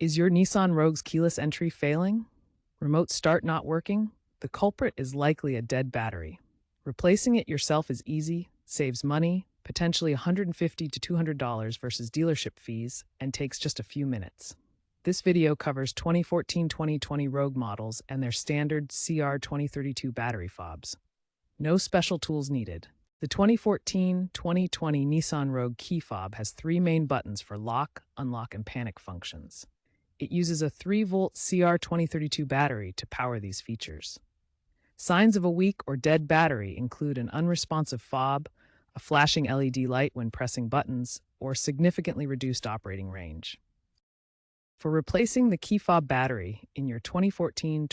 Is your Nissan Rogue's keyless entry failing? Remote start not working? The culprit is likely a dead battery. Replacing it yourself is easy, saves money, potentially $150 to $200 versus dealership fees, and takes just a few minutes. This video covers 2014-2020 Rogue models and their standard CR2032 battery fobs. No special tools needed. The 2014-2020 Nissan Rogue key fob has three main buttons for lock, unlock, and panic functions. It uses a 3-volt CR2032 battery to power these features. Signs of a weak or dead battery include an unresponsive fob, a flashing LED light when pressing buttons, or significantly reduced operating range. For replacing the key fob battery in your 2014-2020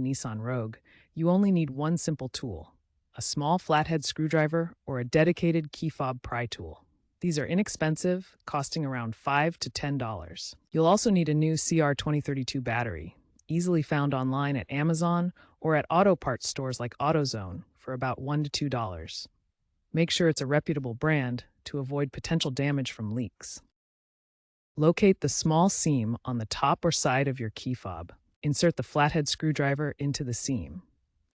Nissan Rogue, you only need one simple tool: a small flathead screwdriver or a dedicated key fob pry tool. These are inexpensive, costing around $5 to $10. You'll also need a new CR2032 battery, easily found online at Amazon or at auto parts stores like AutoZone for about $1 to $2. Make sure it's a reputable brand to avoid potential damage from leaks. Locate the small seam on the top or side of your key fob. Insert the flathead screwdriver into the seam.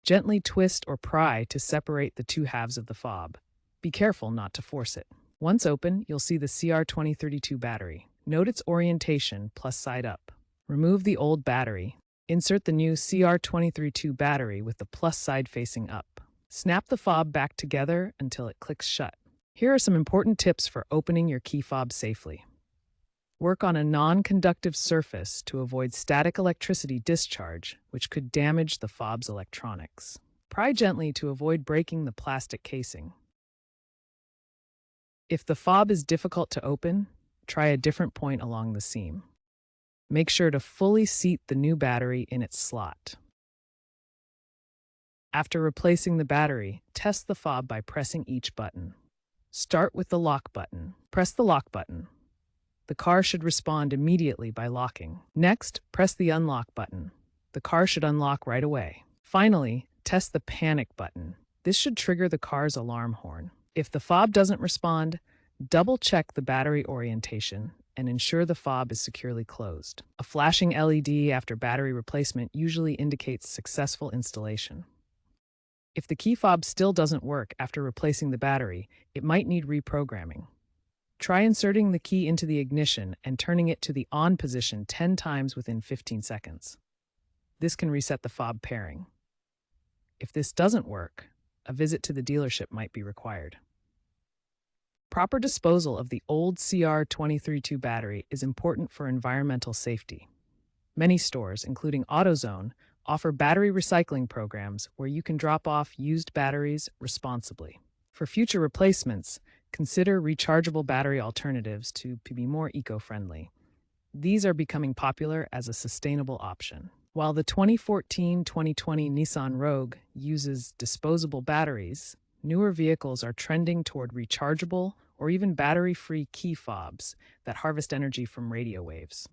Gently twist or pry to separate the two halves of the fob. Be careful not to force it. Once open, you'll see the CR2032 battery. Note its orientation plus side up. Remove the old battery. Insert the new CR2032 battery with the plus side facing up. Snap the fob back together until it clicks shut. Here are some important tips for opening your key fob safely. Work on a non-conductive surface to avoid static electricity discharge, which could damage the fob's electronics. Pry gently to avoid breaking the plastic casing. If the fob is difficult to open, try a different point along the seam. Make sure to fully seat the new battery in its slot. After replacing the battery, test the fob by pressing each button. Start with the lock button. Press the lock button. The car should respond immediately by locking. Next, press the unlock button. The car should unlock right away. Finally, test the panic button. This should trigger the car's alarm horn. If the fob doesn't respond, double-check the battery orientation and ensure the fob is securely closed. A flashing LED after battery replacement usually indicates successful installation. If the key fob still doesn't work after replacing the battery, it might need reprogramming. Try inserting the key into the ignition and turning it to the on position 10 times within 15 seconds. This can reset the fob pairing. If this doesn't work, a visit to the dealership might be required. Proper disposal of the old CR2032 battery is important for environmental safety. Many stores, including AutoZone, offer battery recycling programs where you can drop off used batteries responsibly. For future replacements, consider rechargeable battery alternatives to be more eco-friendly. These are becoming popular as a sustainable option. While the 2014-2020 Nissan Rogue uses disposable batteries, newer vehicles are trending toward rechargeable or even battery-free key fobs that harvest energy from radio waves.